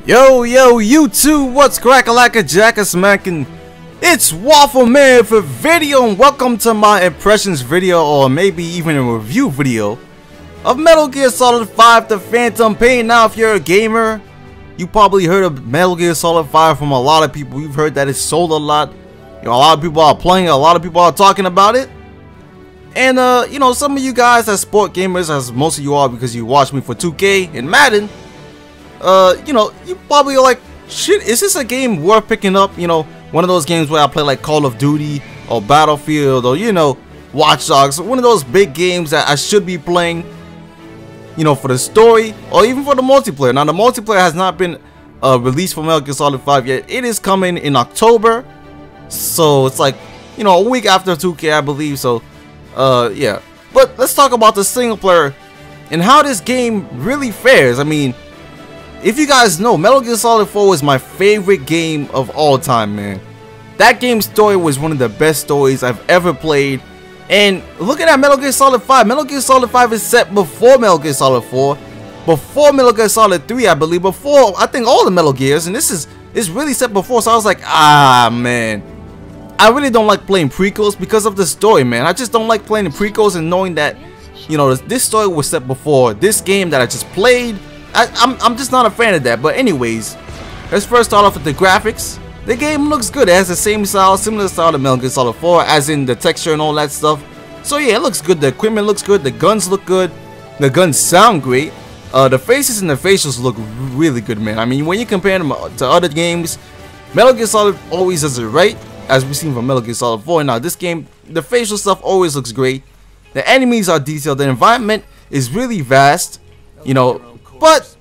Yo, YouTube, what's crack-a-lack-a jack-a-smackin'? It's Waffle Man for video, and welcome to my impressions video, or maybe even a review video, of Metal Gear Solid 5 The Phantom Pain. Now, if you're a gamer, you probably heard of Metal Gear Solid 5 from a lot of people. You've heard that it's sold a lot. You know, a lot of people are playing it, a lot of people are talking about it. And, you know, some of you guys as sport gamers, as most of you are because you watch me for 2K and Madden, you know, you probably are like, shit, is this a game worth picking up? You know, one of those games where I play like Call of Duty or Battlefield or, you know, Watch Dogs, one of those big games that I should be playing, you know, for the story or even for the multiplayer. Now, the multiplayer has not been released for Metal Gear Solid 5 yet. It is coming in October, so it's like, you know, a week after 2K, I believe. So, yeah. But let's talk about the single player and how this game really fares. I mean, if you guys know, Metal Gear Solid 4 was my favorite game of all time, man. That game's story was one of the best stories I've ever played. And looking at Metal Gear Solid 5, Metal Gear Solid 5 is set before Metal Gear Solid 4, before Metal Gear Solid 3, I believe, before, I think, all the Metal Gears, and it's really set before. So I was like, ah, man, I really don't like playing prequels because of the story, man. I just don't like playing the prequels and knowing that, you know, this story was set before this game that I just played. I'm just not a fan of that. But anyways, let's first start off with the graphics. The game looks good. It has the same style, similar style to Metal Gear Solid 4, as in the texture and all that stuff. So yeah, it looks good. The equipment looks good. The guns look good. The guns sound great. The faces and the facials look really good, man. I mean, when you compare them to other games, Metal Gear Solid always does it right, as we've seen from Metal Gear Solid 4. Now this game, the facial stuff always looks great. The enemies are detailed. The environment is really vast, you know. But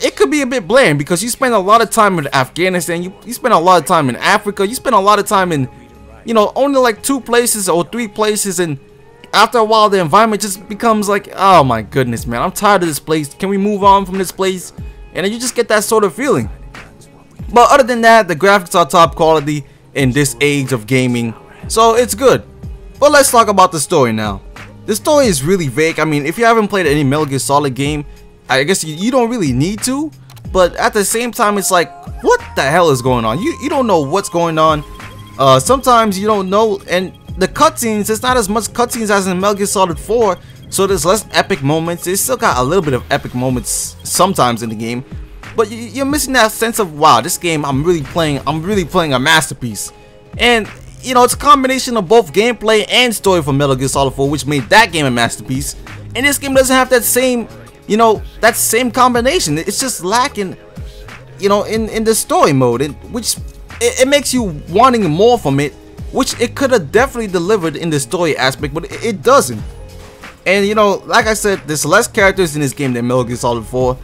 it could be a bit bland because you spend a lot of time in Afghanistan, you spend a lot of time in Africa, you spend a lot of time in, you know, only like 2 places or 3 places, and after a while the environment just becomes like, oh my goodness, man, I'm tired of this place, can we move on from this place? And you just get that sort of feeling. But other than that, the graphics are top quality in this age of gaming, so it's good. But let's talk about the story now. The story is really vague. I mean, if you haven't played any Metal Gear Solid game, I guess you don't really need to, but at the same time, it's like, what the hell is going on? You don't know what's going on. Sometimes you don't know, and the cutscenes, it's not as much cutscenes as in Metal Gear Solid 4, so there's less epic moments. It's still got a little bit of epic moments sometimes in the game, but you're missing that sense of, wow, this game, I'm really playing a masterpiece. And you know, it's a combination of both gameplay and story for Metal Gear Solid 4, which made that game a masterpiece. And this game doesn't have that same, you know, that same combination. It's just lacking, you know, in the story mode, and which it makes you wanting more from it, which it could have definitely delivered in the story aspect, but it doesn't. And you know, like I said, there's less characters in this game than Metal Gear Solid 4,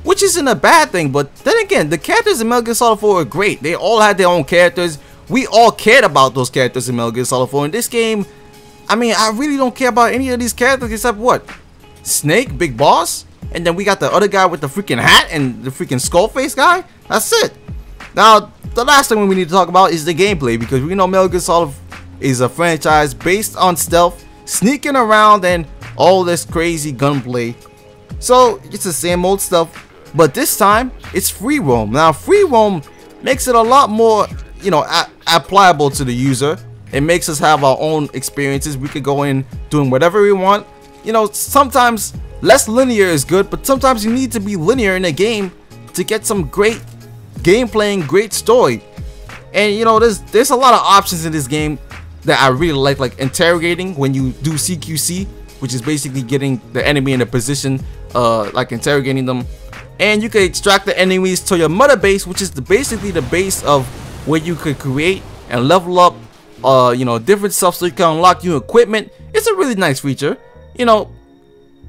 which isn't a bad thing. But then again, the characters in Metal Gear Solid 4 are great. They all had their own characters. We all cared about those characters in Metal Gear Solid 4. In this game, I mean, I really don't care about any of these characters except what? Snake, Big Boss, and then we got the other guy with the freaking hat and the freaking skull face guy. That's it. Now, the last thing we need to talk about is the gameplay, because we know Metal Gear Solid is a franchise based on stealth, sneaking around, and all this crazy gunplay. So, it's the same old stuff, but this time, it's free roam. Now, free roam makes it a lot more, you know, applicable to the user. It makes us have our own experiences. We could go in doing whatever we want. You know, sometimes less linear is good, but sometimes you need to be linear in a game to get some great gameplay and great story. And you know, there's a lot of options in this game that I really like interrogating when you do CQC, which is basically getting the enemy in a position, like interrogating them. And you can extract the enemies to your mother base, which is basically the base of where you could create and level up, you know, different stuff so you can unlock new equipment. It's a really nice feature. You know,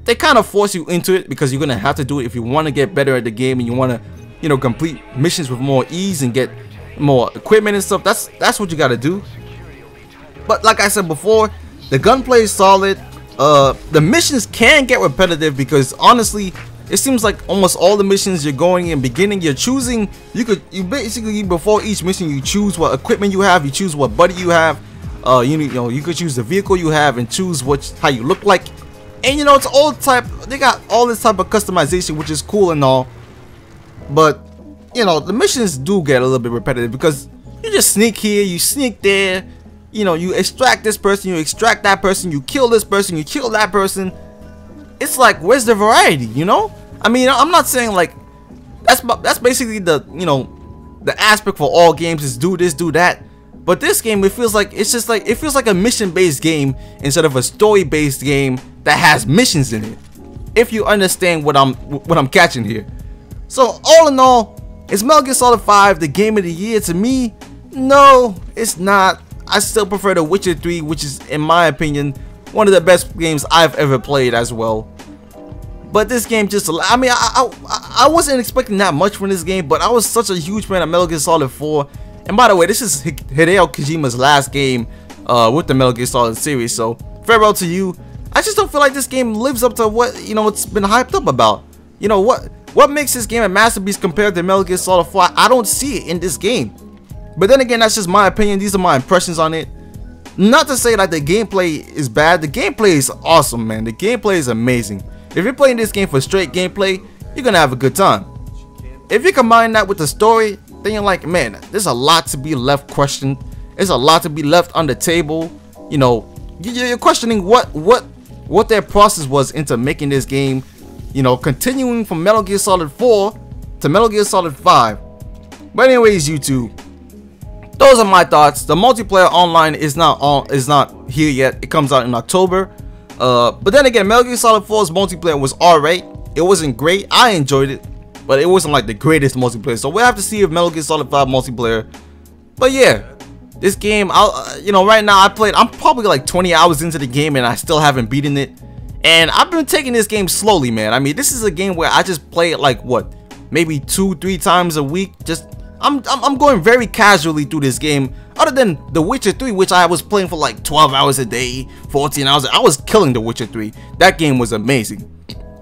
they kind of force you into it because you're gonna have to do it if you want to get better at the game and you want to, you know, complete missions with more ease and get more equipment and stuff. That's what you got to do. But like I said before, the gunplay is solid. The missions can get repetitive because honestly, it seems like almost all the missions you're going in beginning, you're choosing, you basically, before each mission, you choose what equipment you have, you choose what buddy you have, you know, you could choose the vehicle you have and choose how you look like. And you know, it's all type, they got all this type of customization, which is cool and all. but you know, the missions do get a little bit repetitive because you just sneak here, you sneak there, you know, you extract this person, you extract that person, you kill this person, you kill that person. It's like, where's the variety, you know? I mean, I'm not saying like that's basically the, you know, the aspect for all games is do this, do that. But this game, it feels like it's just like, it feels like a mission-based game instead of a story-based game that has missions in it. If you understand what I'm catching here. So all in all, is Metal Gear Solid 5 the game of the year to me? No, it's not. I still prefer The Witcher 3, which is, in my opinion, one of the best games I've ever played as well. But this game just, I mean, I wasn't expecting that much from this game, but I was such a huge fan of Metal Gear Solid 4. And by the way, this is Hideo Kojima's last game with the Metal Gear Solid series, so farewell to you. I just don't feel like this game lives up to what, you know, it's been hyped up about. You know, what makes this game a masterpiece compared to Metal Gear Solid 4? I don't see it in this game. But then again, that's just my opinion. These are my impressions on it. Not to say that the gameplay is bad. The gameplay is awesome, man. The gameplay is amazing. If you're playing this game for straight gameplay, you're gonna have a good time. If you combine that with the story, then you're like, man, there's a lot to be left questioned. There's a lot to be left on the table. You know, you're questioning what their process was into making this game. You know, continuing from Metal Gear Solid 4 to Metal Gear Solid 5. But anyways, YouTube, those are my thoughts. The multiplayer online is not here yet. It comes out in October. But then again, Metal Gear Solid 4's multiplayer was alright. It wasn't great. I enjoyed it, but it wasn't like the greatest multiplayer. So we'll have to see if Metal Gear Solid 5 multiplayer. But yeah, this game, you know, right now I'm probably like 20 hours into the game and I still haven't beaten it. And I've been taking this game slowly, man. I mean, this is a game where I just play it like what, maybe 2-3 times a week. Just I'm going very casually through this game. Other than The Witcher 3, which I was playing for like 12 hours a day, 14 hours. I was killing The Witcher 3. That game was amazing.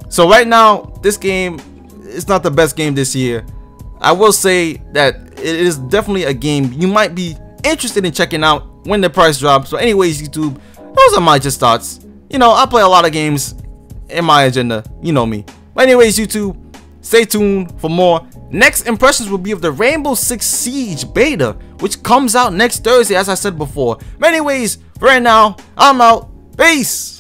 So right now, this game is not the best game this year. I will say that it is definitely a game you might be interested in checking out when the price drops. So anyways, YouTube, those are my just thoughts. You know, I play a lot of games in my agenda. You know me. But anyways, YouTube, stay tuned for more. Next impressions will be of the Rainbow Six Siege beta, which comes out next Thursday, as I said before. But anyways, for right now, I'm out. Peace.